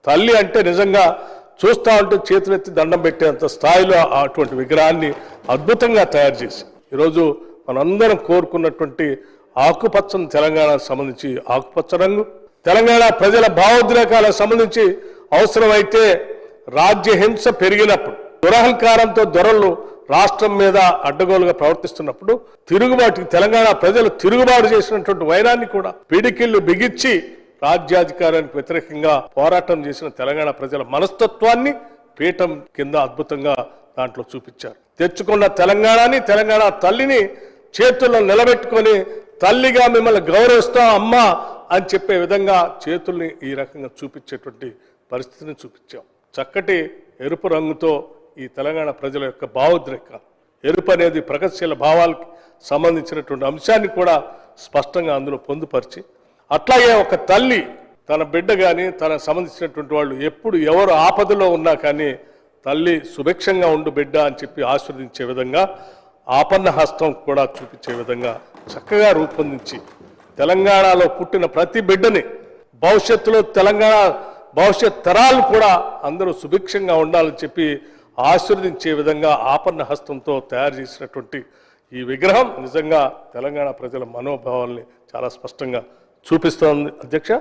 తల్లి అంటే నిజంగా చూస్తా ఉంటూ చేతులెత్తి దండం పెట్టేంత స్థాయిలో అటువంటి విగ్రహాన్ని అద్భుతంగా తయారు చేసి ఈరోజు మనందరం కోరుకున్నటువంటి ఆకుపచ్చని తెలంగాణకు సంబంధించి ఆకుపచ్చ రంగు, తెలంగాణ ప్రజల భావోద్రేకాలకు సంబంధించి అవసరమైతే రాజ్యహింస పెరిగినప్పుడు, దురహంకారంతో దొరలు రాష్ట్రం మీద అడ్డగోలుగా ప్రవర్తిస్తున్నప్పుడు తిరుగుబాటుకి తెలంగాణ ప్రజలు తిరుగుబాటు చేసినటువంటి వైరాన్ని కూడా పిడికిళ్లు బిగించి రాజ్యాధికారానికి వ్యతిరేకంగా పోరాటం చేసిన తెలంగాణ ప్రజల మనస్తత్వాన్ని పీఠం కింద అద్భుతంగా దాంట్లో చూపించారు. తెచ్చుకున్న తెలంగాణని, తెలంగాణ తల్లిని చేతుల్లో నిలబెట్టుకొని తల్లిగా మిమ్మల్ని గౌరవిస్తాం అమ్మా అని చెప్పే విధంగా చేతుల్ని ఈ రకంగా చూపించేటువంటి పరిస్థితిని చూపించాం. చక్కటి ఎరుపు రంగుతో ఈ తెలంగాణ ప్రజల యొక్క భావోద్రేక, ఎరుపు అనేది ప్రగతిశీల భావాలకు సంబంధించినటువంటి అంశాన్ని కూడా స్పష్టంగా అందులో పొందుపరిచి, అట్లాగే ఒక తల్లి తన బిడ్డ కానీ తనకు సంబంధించినటువంటి వాళ్ళు ఎప్పుడు ఎవరు ఆపదలో ఉన్నా కానీ తల్లి సుభిక్షంగా ఉండు బిడ్డ అని చెప్పి ఆశీర్వదించే విధంగా ఆపన్న హస్తం కూడా చూపించే విధంగా చక్కగా రూపొందించి తెలంగాణలో పుట్టిన ప్రతి బిడ్డని భవిష్యత్తులో తెలంగాణ భవిష్యత్ తరాలు కూడా అందరూ సుభిక్షంగా ఉండాలని చెప్పి ఆశీర్వదించే విధంగా ఆపన్న హస్తంతో తయారు చేసినటువంటి ఈ విగ్రహం నిజంగా తెలంగాణ ప్రజల మనోభావాల్ని చాలా స్పష్టంగా చూపిస్తోంది. అధ్యక్ష,